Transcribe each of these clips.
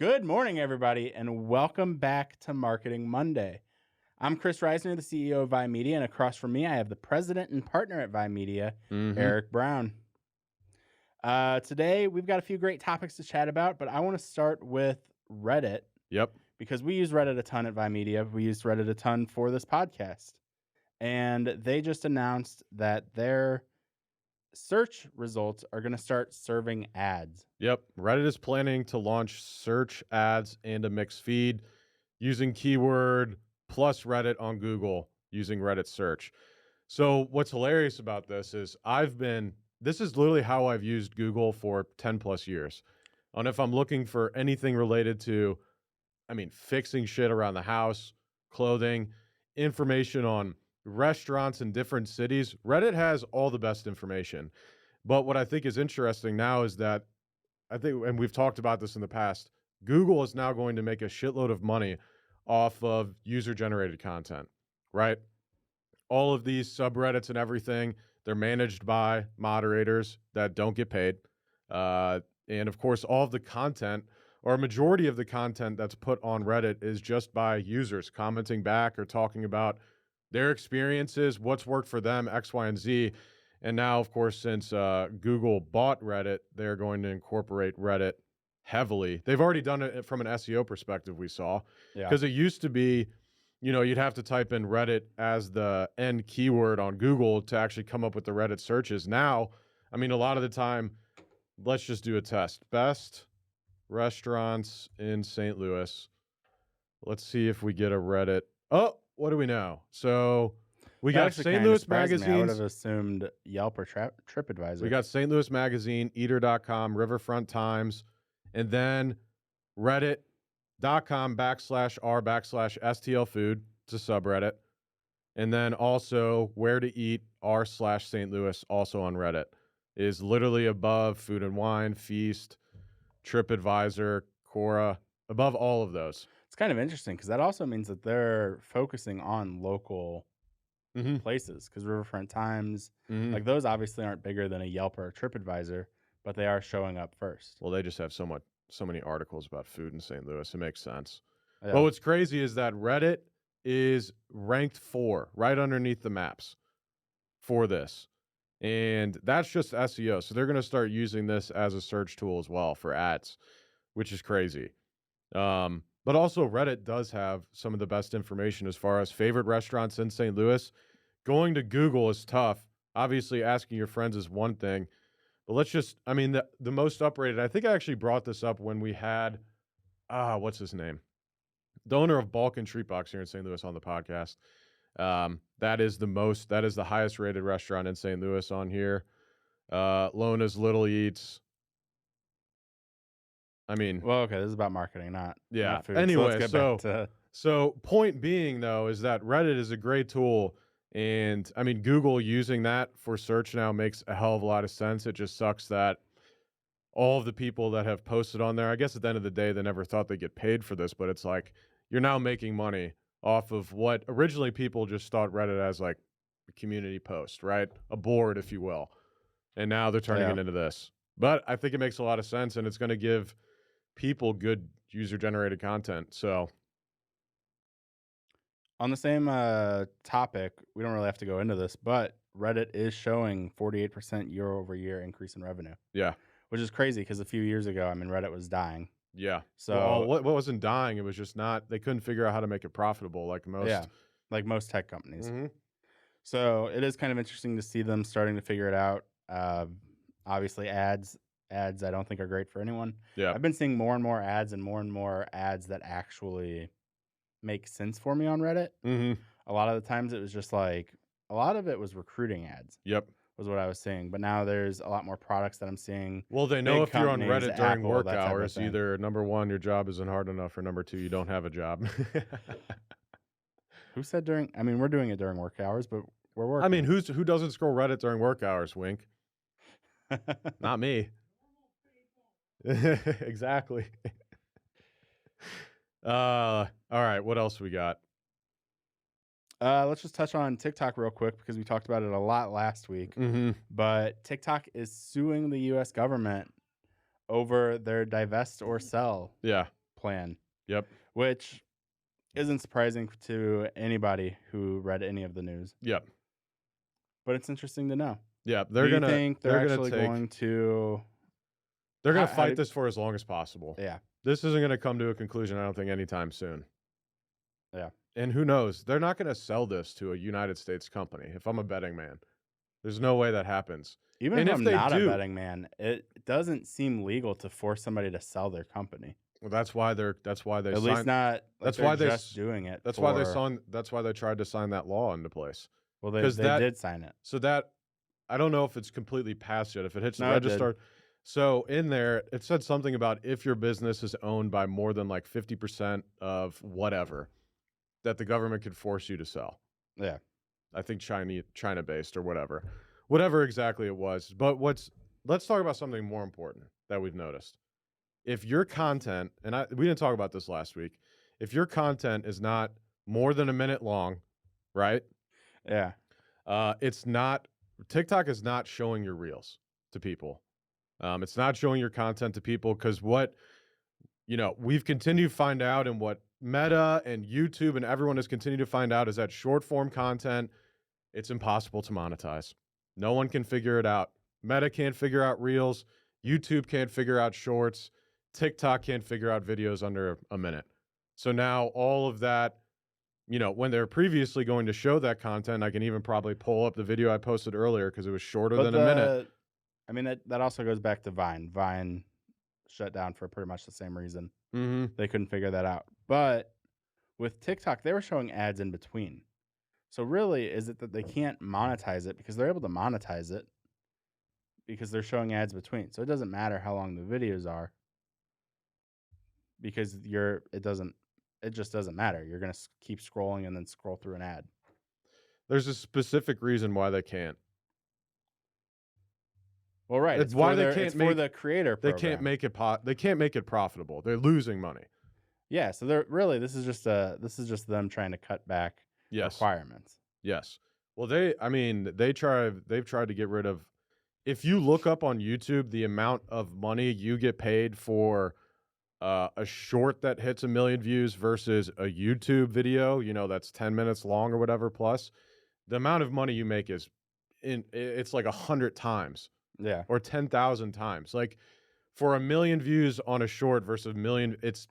Good morning, everybody, and welcome back to Marketing Monday. I'm Kris Risner, the CEO of VIE Media, and across from me, I have the president and partner at VIE Media, Eric Brown. Today, we've got a few great topics to chat about, but I want to start with Reddit. Yep. Because we use Reddit a ton at VIE Media. We use Reddit a ton for this podcast. And they just announced that their search results are going to start serving ads. Yep. Reddit is planning to launch search ads and a mixed feed using keyword plus Reddit on Google using Reddit search. So what's hilarious about this is this is literally how I've used Google for 10 plus years. And if I'm looking for anything related to, fixing shit around the house, clothing, information on restaurants in different cities, Reddit has all the best information. But what I think is interesting now is that and we've talked about this in the past, Google is now going to make a shitload of money off of user-generated content, right? All of these subreddits and everything, they're managed by moderators that don't get paid. And of course, all of the content, or a majority of the content that's put on Reddit, is just by users commenting back or talking about their experiences, what's worked for them, X, Y, and Z. And now, of course, since Google bought Reddit, they're going to incorporate Reddit heavily. They've already done it from an SEO perspective, we saw. Because it used to be, you'd have to type in Reddit as the end keyword on Google to actually come up with the Reddit searches. Now, a lot of the time, let's just do a test. Best restaurants in St. Louis. Let's see if we get a Reddit. Oh, what do we know? So we got St. Louis Magazine. I would have assumed Yelp or TripAdvisor. We got St. Louis Magazine, Eater.com, Riverfront Times, and then Reddit.com/r/STL Food. It's a subreddit. And then also Where to Eat r/St. Louis, also on Reddit, is literally above Food and Wine, Feast, TripAdvisor, Quora, above all of those. It's kind of interesting because that also means that they're focusing on local places, because Riverfront Times, like those obviously aren't bigger than a Yelp or a TripAdvisor, but they are showing up first. Well, they just have so many articles about food in St. Louis. It makes sense. Yeah. But what's crazy is that Reddit is ranked 4, right underneath the maps for this. And that's just SEO. So they're going to start using this as a search tool as well for ads, which is crazy. But also Reddit does have some of the best information as far as favorite restaurants in St. Louis. Going to Google is tough. Obviously, asking your friends is one thing. But let's just, the most uprated, I think I actually brought this up when we had, what's his name? The owner of Balkan Treat Box here in St. Louis on the podcast. That is the highest rated restaurant in St. Louis on here. Lona's Little Eats. Well, okay, this is about marketing, not food. Anyway, so point being, though, is that Reddit is a great tool. And, Google using that for search now makes a hell of a lot of sense. It just sucks that all of the people that have posted on there, I guess at the end of the day, they never thought they'd get paid for this. But it's like, you're now making money off of what originally people just thought Reddit as like a community post, right? A board, if you will. And now they're turning it into this. But I think it makes a lot of sense, and it's going to give people good user-generated content. So on the same topic, we don't really have to go into this, but Reddit is showing 48% year-over-year increase in revenue. Yeah. Which is crazy because a few years ago, Reddit was dying. Yeah. So what wasn't dying, it was just they couldn't figure out how to make it profitable like most tech companies. So it is kind of interesting to see them starting to figure it out. Obviously ads I don't think are great for anyone. Yeah. I've been seeing more and more ads that actually make sense for me on Reddit. A lot of the times it was just like, a lot of it was recruiting ads. Yep. Was what I was seeing. But now there's a lot more products that I'm seeing. Well, they know if you're on Reddit during Apple, work hours, either number one, your job isn't hard enough, or number two, you don't have a job. Who said during? We're doing it during work hours, but we're working. Who doesn't scroll Reddit during work hours, Wink? Not me. Exactly. All right, what else we got? Let's just touch on TikTok real quick because we talked about it a lot last week. But TikTok is suing the U.S. government over their divest or sell plan. Yep. Which isn't surprising to anybody who read any of the news. Yep. But it's interesting to know. Yeah, Do you think they're actually going to? They're gonna How fight did? this for as long as possible. Yeah, This isn't gonna come to a conclusion, I don't think, anytime soon. yeah. And who knows? They're not gonna sell this to a United States company. If I'm a betting man, there's no way that happens. Even And if if I'm they not a do, betting man, it doesn't seem legal to force somebody to sell their company. well, that's why they At least signed. not like That's they're why they. just doing it. That's why they signed. That's why they tried to sign that law into place. Well, Because they did sign it. So that I don't know if it's completely passed yet. If it hits the No, it did. register, so in there it said something about if your business is owned by more than like 50% of whatever, that the government could force you to sell. Yeah. I think China based or whatever exactly it was. But let's talk about something more important that we've noticed. If your content, and we didn't talk about this last week, if your content is not more than a minute long, right? Yeah. It's not TikTok is not showing your reels to people. It's not showing your content to people because what we've continued to find out, and what Meta and YouTube and everyone has continued to find out, is that short form content, it's impossible to monetize. No one can figure it out. Meta can't figure out reels. YouTube can't figure out shorts. TikTok can't figure out videos under a minute. So now all of that, when they're previously going to show that content, I can even probably pull up the video I posted earlier because it was shorter than a minute. I mean, that also goes back to Vine. Vine shut down for pretty much the same reason. Mm-hmm. They couldn't figure that out. But with TikTok, they were showing ads in between. So really, is it that they can't monetize it because they're able to monetize it because they're showing ads between? So it doesn't matter how long the videos are because it just doesn't matter. You're going to keep scrolling and then scroll through an ad. There's a specific reason why they can't. Well, right. It's why they can't for the creator program. They can't make it profitable. They're losing money. Yeah, so this is just them trying to cut back requirements. Yes. Well, they've tried to get rid of. If you look up on YouTube the amount of money you get paid for a short that hits 1 million views versus a YouTube video, that's 10 minutes long or whatever plus, the amount of money you make it's like 100 times. Yeah. Or 10,000 times. Like for 1 million views on a short versus 1 million, it's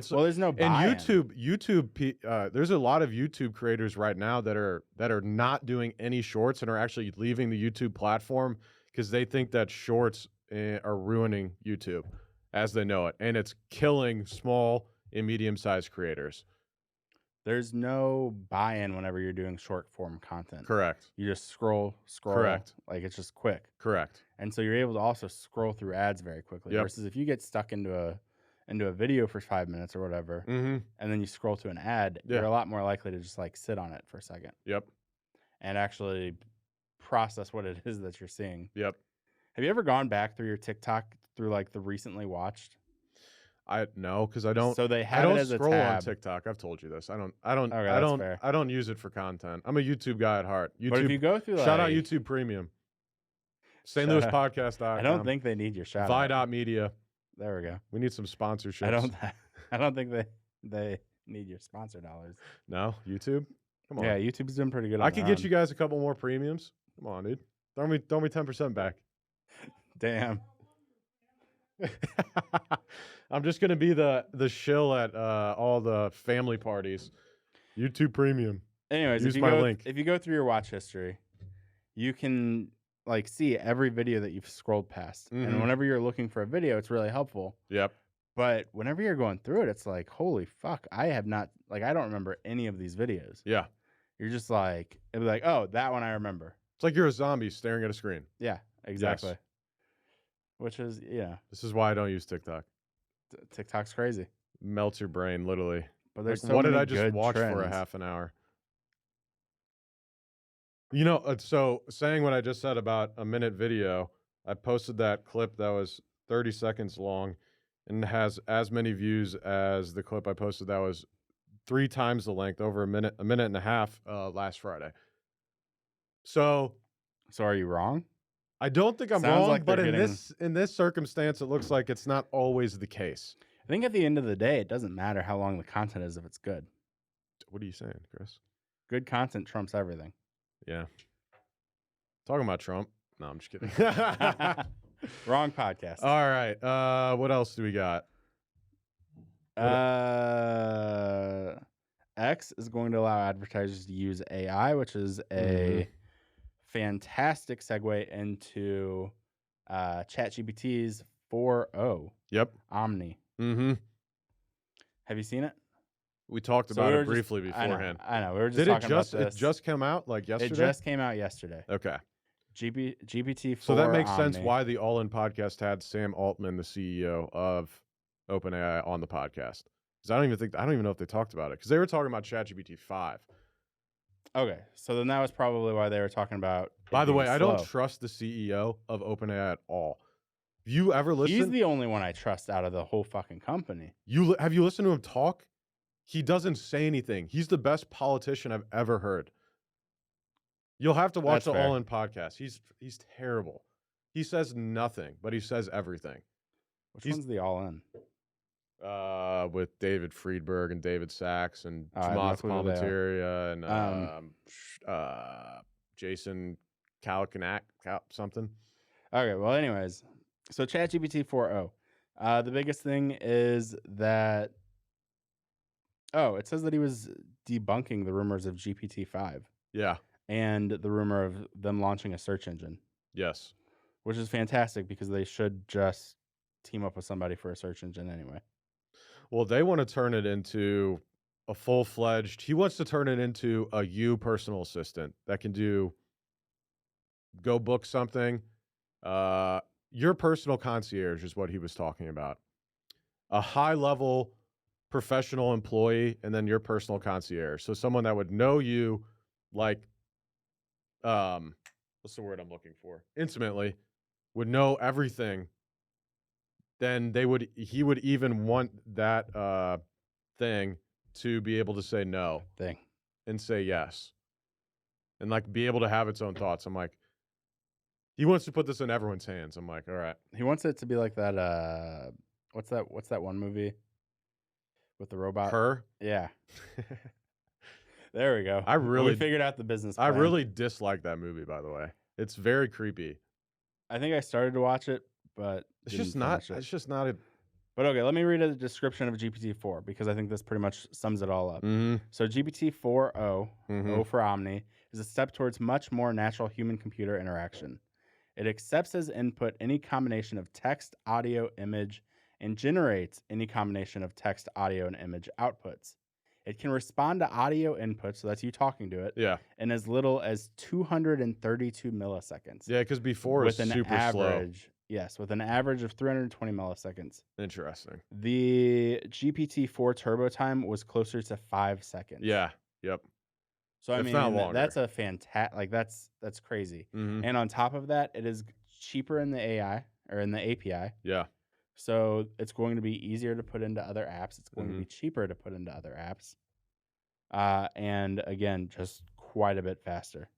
well, there's no buy-in. And YouTube, there's a lot of YouTube creators right now that are not doing any shorts and are actually leaving the YouTube platform because they think that shorts are ruining YouTube as they know it, and it's killing small and medium-sized creators. There's no buy-in whenever you're doing short form content. Correct. You just scroll. Correct. Like it's just quick. Correct. And so you're able to also scroll through ads very quickly. Yep. Versus if you get stuck into a video for 5 minutes or whatever, mm-hmm. and then you scroll to an ad, you're a lot more likely to just like sit on it for a second. Yep. And actually process what it is that you're seeing. Yep. Have you ever gone back through your TikTok through like the recently watched? No, because I don't. So they have it as a tab. I don't scroll on TikTok. I've told you this. I don't use it for content. I'm a YouTube guy at heart. YouTube. But if you go through, shout out YouTube Premium. St. Louis Podcast.com. I don't think they need your shout out. VIE Media. There we go. We need some sponsorships. I don't think they need your sponsor dollars. No, YouTube. Come on. Yeah, YouTube's doing pretty good. I could get you guys a couple more premiums. Come on, dude. Throw me 10% back. Damn. I'm just gonna be the shill at all the family parties. YouTube Premium. Anyways, use my link. If you go through your watch history, you can like see every video that you've scrolled past. Mm-hmm. And whenever you're looking for a video, it's really helpful. Yep. But whenever you're going through it, it's like, holy fuck, I don't remember any of these videos. Yeah. You're just like, it'd be like, oh, that one I remember. It's like you're a zombie staring at a screen. Yeah, exactly. Yes. Which is, This is why I don't use TikTok. TikTok's crazy. Melts your brain, literally. But there's what did I just watch for a half an hour? So saying what I just said about a minute video, I posted that clip that was 30 seconds long and has as many views as the clip I posted that was 3 times the length, over a minute and a half last Friday. So are you wrong? I don't think I'm wrong, but in this circumstance, it looks like it's not always the case. I think at the end of the day, it doesn't matter how long the content is if it's good. What are you saying, Chris? Good content trumps everything. Yeah. Talking about Trump. No, I'm just kidding. Wrong podcast. All right. What else do we got? X is going to allow advertisers to use AI, which is a fantastic segue into ChatGPT's 4.0. Yep. Omni. Mm-hmm. Have you seen it? We talked about it briefly beforehand. I know. We were just talking about this. It just came out like yesterday? It just came out yesterday. Okay. GPT-4 So that makes Omni. sense why the All In podcast had Sam Altman, the CEO of OpenAI, on the podcast. Because I don't even know if they talked about it. Because they were talking about ChatGPT 5. Okay. So then that was probably why they were talking about it. By the way, slow. I don't trust the CEO of OpenAI at all. Have you ever listened? He's the only one I trust out of the whole fucking company. Have you listened to him talk? He doesn't say anything. He's the best politician I've ever heard. You'll have to watch the All In podcast. He's terrible. He says nothing, but he says everything. Which one's the All In? With David Friedberg and David Sachs and Chamath Palminteri and Jason Calacanak something. Okay, well, anyways, so ChatGPT 4.0. The biggest thing is that it says that he was debunking the rumors of GPT-5. Yeah. And the rumor of them launching a search engine. Yes. Which is fantastic because they should just team up with somebody for a search engine anyway. Well, they want to turn it into a full-fledged... He wants to turn it into a personal assistant that can go book something. Your personal concierge is what he was talking about. A high-level professional employee and then your personal concierge. So someone that would know you like... what's the word I'm looking for? Intimately, would know everything. Then he would even want that thing to be able to say no and say yes. And like be able to have its own thoughts. I'm like, he wants to put this in everyone's hands. I'm like, all right. He wants it to be like that what's that one movie with the robot? Her? Yeah. There we go. We figured out the business plan. I really dislike that movie, by the way. It's very creepy. I think I started to watch it, but it's just not a... But okay, let me read a description of GPT-4 because I think this pretty much sums it all up. So GPT-4.0, O for Omni, is a step towards much more natural human-computer interaction. It accepts as input any combination of text, audio, image, and generates any combination of text, audio, and image outputs. It can respond to audio inputs, so that's you talking to it, in as little as 232 milliseconds. Yeah, because before it's super slow. Yes, with an average of 320 milliseconds. Interesting. The GPT-4 turbo time was closer to 5 seconds. Yeah, yep. So I mean, that's a fantastic, that's crazy. And on top of that, it is cheaper in the AI or in the API. Yeah. So it's going to be easier to put into other apps. It's going to be cheaper to put into other apps. And again, just quite a bit faster.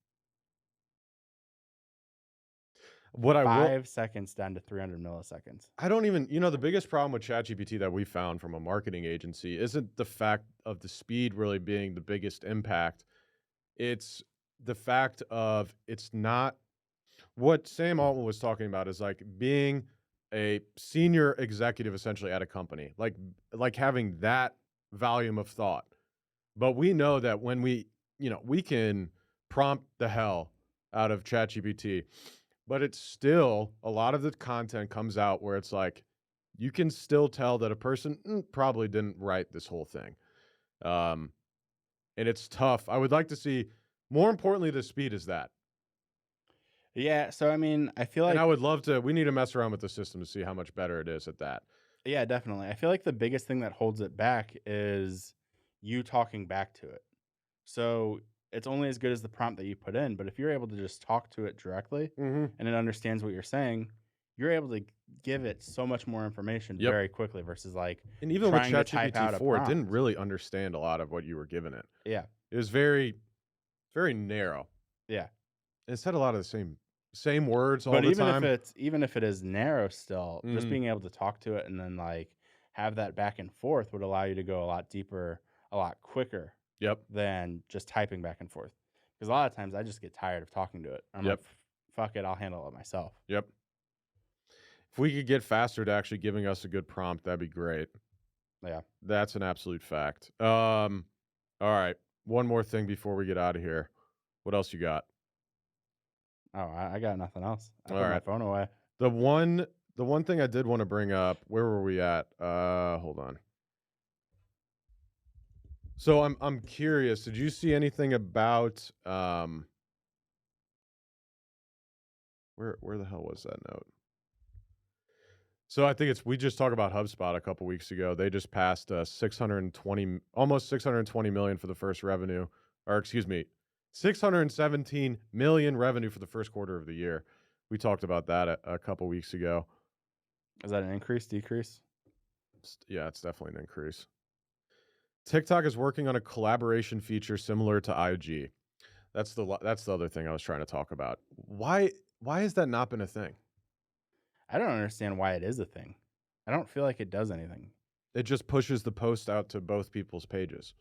5 seconds down to 300 milliseconds. I don't even, the biggest problem with ChatGPT that we found from a marketing agency isn't the fact of the speed really being the biggest impact. It's the fact of it's not what Sam Altman was talking about is like being a senior executive essentially at a company, like having that volume of thought. But we know that when we can prompt the hell out of ChatGPT, but it's still, a lot of the content comes out where it's like, you can still tell that a person probably didn't write this whole thing. And it's tough. I would like to see, more importantly, the speed is that. Yeah, so I mean, I feel like... And I would love to, we need to mess around with the system to see how much better it is at that. Yeah, definitely. I feel like the biggest thing that holds it back is you talking back to it. So it's only as good as the prompt that you put in, but if you're able to just talk to it directly and it understands what you're saying, you're able to give it so much more information very quickly versus like... And even with ChatGPT 4, it didn't really understand a lot of what you were giving it. Yeah. It was very, very narrow. Yeah. It said a lot of the same words all the time. But even if it is narrow still, just being able to talk to it and then like have that back and forth would allow you to go a lot deeper, a lot quicker Yep. than just typing back and forth. Because a lot of times I just get tired of talking to it. I'm like, fuck it, I'll handle it myself. Yep. If we could get faster to actually giving us a good prompt, that'd be great. Yeah. That's an absolute fact. All right. One more thing before we get out of here. What else you got? Oh, I got nothing else. I All put my right. phone away. The one thing I did want to bring up, where were we at? Hold on. So I'm curious, did you see anything about where the hell was that note? So I think we just talked about HubSpot a couple weeks ago. They just passed almost 620 million for the first revenue, or excuse me, 617 million revenue for the first quarter of the year. We talked about that a couple weeks ago. Is that an increase, decrease? Yeah, it's definitely an increase. TikTok is working on a collaboration feature similar to IG. That's the other thing I was trying to talk about. Why has that not been a thing? I don't understand why it is a thing. I don't feel like it does anything. It just pushes the post out to both people's pages.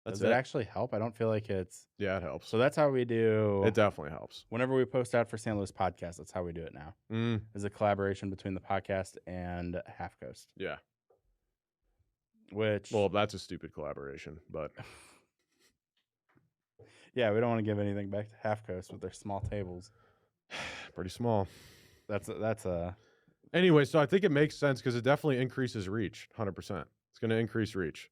Does it actually help? I don't feel like it's... Yeah, it helps. So that's how we do... It definitely helps. Whenever we post out for St. Louis Podcast, that's how we do it now. Is a collaboration between the podcast and Half Coast. Yeah. Which... Well, that's a stupid collaboration, but... Yeah, we don't want to give anything back to Half Coast with their small tables. Pretty small. That's a... Anyway, so I think it makes sense because it definitely increases reach, 100%. It's going to increase reach.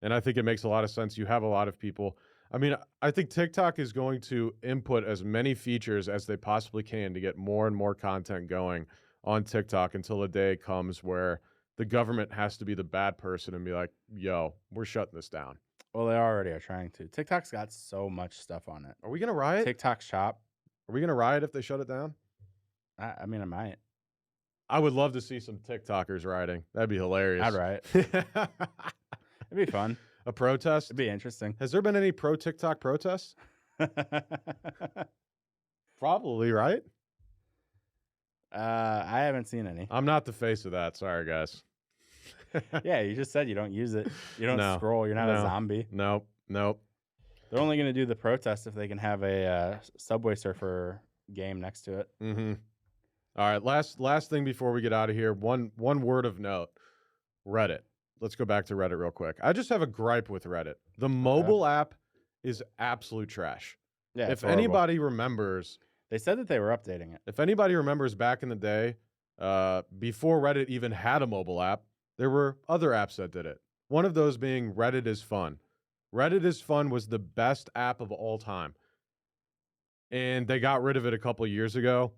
And I think it makes a lot of sense. You have a lot of people. I mean, I think TikTok is going to input as many features as they possibly can to get more and more content going on TikTok until the day comes where the government has to be the bad person and be like, yo, we're shutting this down. Well, they already are trying to. TikTok's got so much stuff on it. Are we going to riot? TikTok Shop. Are we going to riot if they shut it down? I mean, I might. I would love to see some TikTokers rioting. That'd be hilarious. I'd riot. It'd be fun. A protest? It'd be interesting. Has there been any pro-TikTok protests? Probably, right? I haven't seen any. I'm not the face of that. Sorry, guys. Yeah, you just said you don't use it. You don't scroll. You're not a zombie. Nope. They're only going to do the protest if they can have a Subway Surfer game next to it. Mm-hmm. All right, last thing before we get out of here. One word of note. Reddit. Let's go back to Reddit real quick. I just have a gripe with Reddit. The mobile app is absolute trash. Yeah. If anybody remembers... They said that they were updating it. If anybody remembers back in the day, before Reddit even had a mobile app, there were other apps that did it. One of those being Reddit is Fun. Reddit is Fun was the best app of all time. And they got rid of it a couple years ago.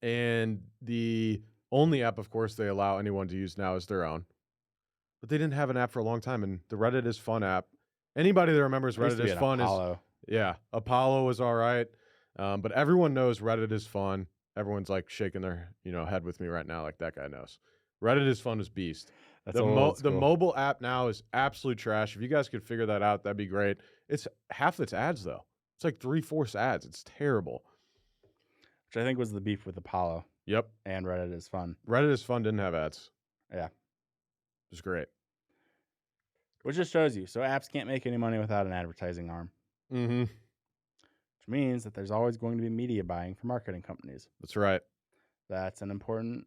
And the only app, of course, they allow anyone to use now is their own. But they didn't have an app for a long time. And the Reddit is Fun app, anybody that remembers Reddit is Fun Apollo. Apollo was all right. But everyone knows Reddit is Fun. Everyone's like shaking their head with me right now, like that guy knows. Reddit is Fun is beast. The mobile app now is absolute trash. If you guys could figure that out, that'd be great. It's half its ads though. It's like 3/4 ads. It's terrible. Which I think was the beef with Apollo. Yep. And Reddit is Fun. Reddit is Fun didn't have ads. Yeah. It was great. Which just shows you. So apps can't make any money without an advertising arm. Mm-hmm. Which means that there's always going to be media buying for marketing companies. That's right. That's an important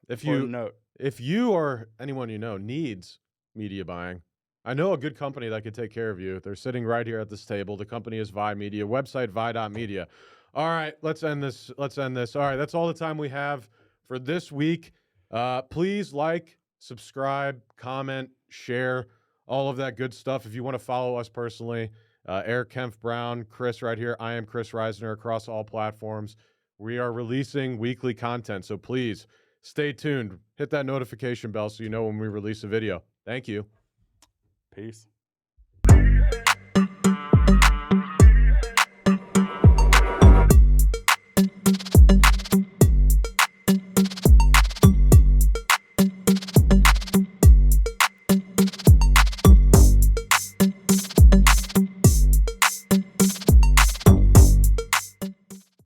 note. If you or anyone you know needs media buying, I know a good company that could take care of you. They're sitting right here at this table. The company is VIE Media. Website, VIE.media. All right, let's end this. All right, that's all the time we have for this week. Please like, subscribe, comment, share, all of that good stuff. If you want to follow us personally, Eric Kempf Brown, Kris right here. I am Kris Risner across all platforms. We are releasing weekly content, so please stay tuned. Hit that notification bell so you know when we release a video. Thank you. Peace.